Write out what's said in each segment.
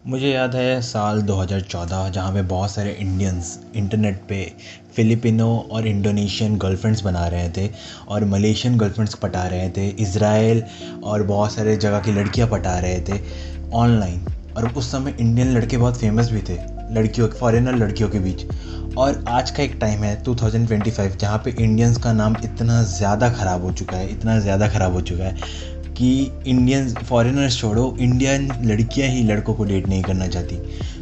मुझे याद है साल 2014 जहाँ पे बहुत सारे इंडियंस इंटरनेट पे फ़िलिपिनो और इंडोनेशियन गर्लफ्रेंड्स बना रहे थे और मलेशियन गर्लफ्रेंड्स पटा रहे थे, इज़राइल और बहुत सारे जगह की लड़कियाँ पटा रहे थे ऑनलाइन। और उस समय इंडियन लड़के बहुत फेमस भी थे लड़कियों फॉरेनर लड़कियों के बीच। और आज का एक टाइम है 2025 जहाँ पे इंडियंस का नाम इतना ज़्यादा ख़राब हो चुका है, इतना ज़्यादा ख़राब हो चुका है कि इंडियन फॉरेनर्स छोड़ो, इंडियन लड़कियां ही लड़कों को डेट नहीं करना चाहती।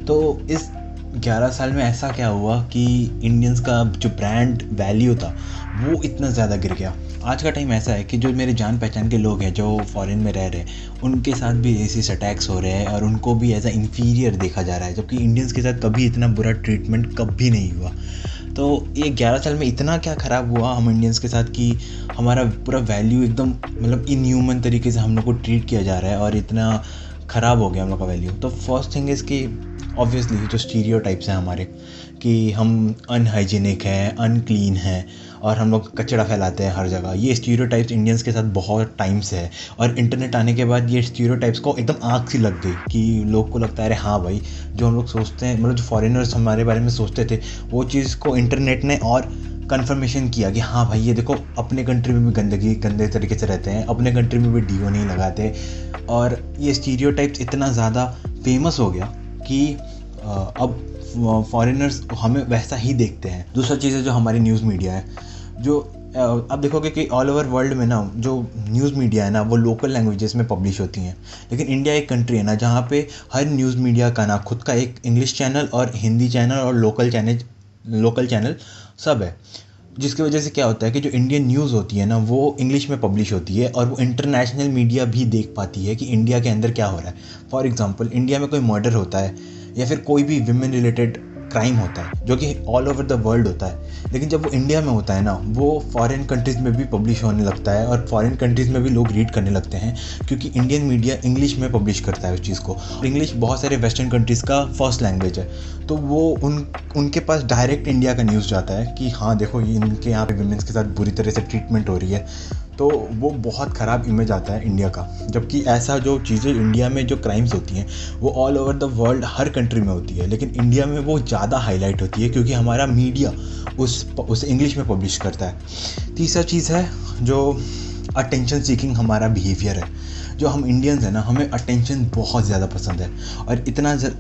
तो इस 11 साल में ऐसा क्या हुआ कि इंडियंस का जो ब्रांड वैल्यू था वो इतना ज़्यादा गिर गया। आज का टाइम ऐसा है कि जो मेरे जान पहचान के लोग हैं जो फॉरेन में रह रहे हैं उनके साथ भी रेसिस्ट अटैक्स हो रहे हैं और उनको भी एज अ इन्फीरियर देखा जा रहा है, जबकि इंडियंस के साथ कभी इतना बुरा ट्रीटमेंट कभी नहीं हुआ। तो ये 11 साल में इतना क्या ख़राब हुआ हम इंडियंस के साथ कि हमारा पूरा वैल्यू एकदम मतलब इनह्यूमन तरीके से हम लोग को ट्रीट किया जा रहा है और इतना ख़राब हो गया हम लोग का वैल्यू। तो फर्स्ट थिंग इज़ कि ऑब्वियसली जो स्टीरियोटाइप्स हैं हमारे कि हम अनहाइजीनिक हैं, अनक्लीन हैं और हम लोग कचरा फैलाते हैं हर जगह, ये स्टीरियोटाइप्स इंडियंस के साथ बहुत टाइम से है। और इंटरनेट आने के बाद ये स्टीरियोटाइप्स को एकदम आँख सी लग गई कि लोग को लगता है अरे हाँ भाई, जो हम लोग सोचते हैं मतलब जो फॉरेनर्स हमारे बारे में सोचते थे वो चीज़ को इंटरनेट ने और कन्फर्मेशन किया कि हाँ भाई ये देखो अपने कंट्री में भी गंदे तरीके से रहते हैं, अपने कंट्री में भी डीओ नहीं लगाते। और ये स्टीरियोटाइप्स इतना ज़्यादा फेमस हो गया कि अब फॉरेनर्स हमें वैसा ही देखते हैं। दूसरा चीज़ है जो हमारी न्यूज़ मीडिया है, जो अब देखोगे कि ऑल ओवर वर्ल्ड में ना जो न्यूज़ मीडिया है ना वो लोकल लैंग्वेजेस में पब्लिश होती हैं। लेकिन इंडिया एक कंट्री है ना जहाँ पे हर न्यूज़ मीडिया का ना खुद का एक इंग्लिश चैनल और हिंदी चैनल और लोकल चैनल सब है। जिसकी वजह से क्या होता है कि जो इंडियन न्यूज़ होती है ना वो इंग्लिश में पब्लिश होती है और वो इंटरनेशनल मीडिया भी देख पाती है कि इंडिया के अंदर क्या हो रहा है। फॉर एग्जांपल इंडिया में कोई मर्डर होता है या फिर कोई भी विमेन रिलेटेड क्राइम होता है जो कि ऑल ओवर द वर्ल्ड होता है, लेकिन जब वो इंडिया में होता है ना वो फॉरेन कंट्रीज़ में भी पब्लिश होने लगता है और फॉरेन कंट्रीज़ में भी लोग रीड करने लगते हैं क्योंकि इंडियन मीडिया इंग्लिश में पब्लिश करता है उस चीज़ को। इंग्लिश बहुत सारे वेस्टर्न कंट्रीज़ का फर्स्ट लैंग्वेज है, तो वो उनके पास डायरेक्ट इंडिया का न्यूज़ जाता है कि हाँ देखो ये इनके यहाँ पे विमेंस के साथ बुरी तरह से ट्रीटमेंट हो रही है। तो वो बहुत ख़राब इमेज आता है इंडिया का, जबकि ऐसा जो चीज़ें इंडिया में जो क्राइम्स होती हैं वो all over the world her country में होती है, लेकिन इंडिया में वो ज़्यादा हाईलाइट होती है क्योंकि हमारा मीडिया उस इंग्लिश में पब्लिश करता है। तीसरा चीज़ है जो अटेंशन सीकिंग हमारा बिहेवियर है। जो हम इंडियंस हैं ना हमें अटेंशन बहुत ज़्यादा पसंद है और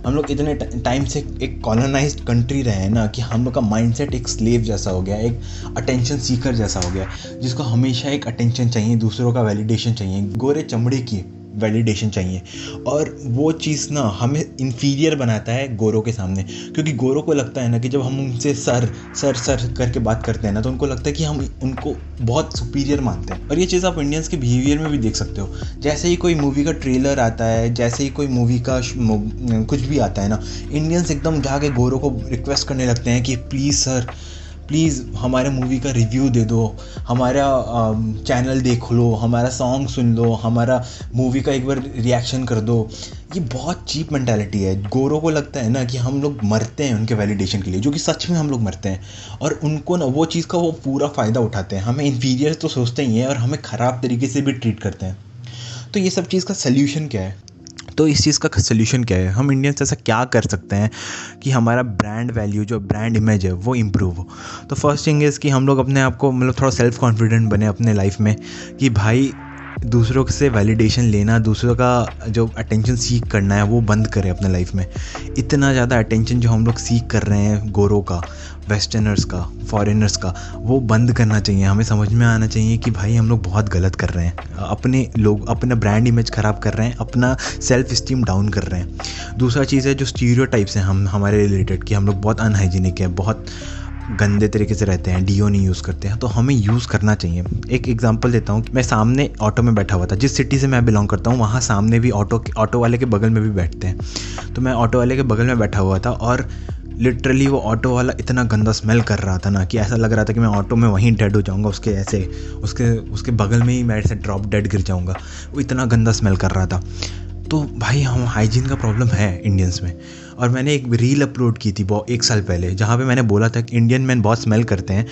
हम लोग इतने टाइम से एक कॉलोनाइज्ड कंट्री रहे हैं ना कि हम लोग का माइंडसेट एक स्लेव जैसा हो गया, एक अटेंशन सीकर जैसा हो गया जिसको हमेशा एक अटेंशन चाहिए, दूसरों का वैलिडेशन चाहिए, गोरे चमड़े की वैलिडेशन चाहिए। और वो चीज़ ना हमें इन्फीरियर बनाता है गोरों के सामने, क्योंकि गोरों को लगता है ना कि जब हम उनसे सर करके बात करते हैं ना तो उनको लगता है कि हम उनको बहुत सुपीरियर मानते हैं। और ये चीज़ आप इंडियंस के बिहेवियर में भी देख सकते हो। जैसे ही कोई मूवी का ट्रेलर आता है, जैसे ही कोई मूवी का कुछ भी आता है ना, इंडियंस एकदम जाके गोरों को रिक्वेस्ट करने लगते हैं कि प्लीज़ सर प्लीज़ हमारे मूवी का रिव्यू दे दो, हमारा चैनल देख लो, हमारा सॉन्ग सुन लो, हमारा मूवी का एक बार रिएक्शन कर दो। ये बहुत चीप मेंटालिटी है। गोरों को लगता है ना कि हम लोग मरते हैं उनके वैलिडेशन के लिए, जो कि सच में हम लोग मरते हैं, और उनको ना वो चीज़ का वो पूरा फ़ायदा उठाते हैं। हमें इन्फीरियर तो सोचते ही हैं और हमें ख़राब तरीके से भी ट्रीट करते हैं। तो ये सब चीज़ का सल्यूशन क्या है? तो इस चीज़ का सल्यूशन क्या है? हम इंडियंस ऐसा क्या कर सकते हैं कि हमारा ब्रांड वैल्यू जो ब्रांड इमेज है वो इम्प्रूव हो? तो फर्स्ट थिंग इज़ कि हम लोग अपने आप को मतलब थोड़ा सेल्फ कॉन्फिडेंट बने अपने लाइफ में कि भाई दूसरों से वैलिडेशन लेना, दूसरों का जो अटेंशन सीख करना है वो बंद करें अपने लाइफ में। इतना ज़्यादा अटेंशन जो हम लोग सीख कर रहे हैं गोरों का, वेस्टर्नर्स का, फॉरेनर्स का, वो बंद करना चाहिए। हमें समझ में आना चाहिए कि भाई हम लोग बहुत गलत कर रहे हैं, अपना ब्रांड इमेज ख़राब कर रहे हैं, अपना सेल्फ इस्टीम डाउन कर रहे हैं। दूसरा चीज़ है जो स्टीरियोटाइप्स हैं हमारे रिलेटेड कि हम लोग बहुत अनहाइजीनिक हैं, बहुत गंदे तरीके से रहते हैं, डीओ नहीं यूज़ करते हैं, तो हमें यूज़ करना चाहिए। एक एग्जांपल देता हूँ, मैं सामने ऑटो में बैठा हुआ था, जिस सिटी से मैं बिलोंग करता हूँ वहाँ सामने भी ऑटो वाले के बगल में भी बैठते हैं। तो मैं ऑटो वाले के बगल में बैठा हुआ था और लिटरली वो ऑटो वाला इतना गंदा स्मेल कर रहा था ना कि ऐसा लग रहा था कि मैं ऑटो में वहीं डेड हो जाऊँगा, उसके बगल में ही मैं ऐसे ड्रॉप डेड गिर जाऊँगा। वो इतना गंदा स्मेल कर रहा था। तो भाई हम हाइजीन का प्रॉब्लम है इंडियंस में। और मैंने एक रील अपलोड की थी 1 साल पहले जहाँ पे मैंने बोला था कि इंडियन मैन बहुत स्मेल करते हैं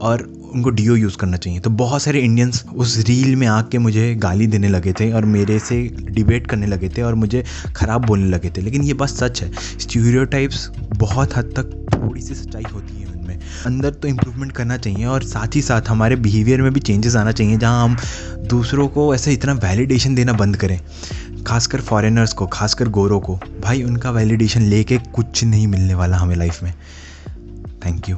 और उनको डीओ यूज़ करना चाहिए। तो बहुत सारे इंडियंस उस रील में आके मुझे गाली देने लगे थे और मेरे से डिबेट करने लगे थे और मुझे ख़राब बोलने लगे थे, लेकिन ये बस सच है। स्टीरियोटाइप्स बहुत हद तक थोड़ी सी सच्चाई होती है उनमें। अंदर तो इम्प्रूवमेंट करना चाहिए और साथ ही साथ हमारे बिहेवियर में भी चेंजेस आना चाहिए, जहाँ हम दूसरों को ऐसे इतना वैलिडेशन देना बंद करें, खासकर फॉरेनर्स को, खासकर गोरों को। भाई उनका वैलिडेशन लेके कुछ नहीं मिलने वाला हमें लाइफ में। Thank you.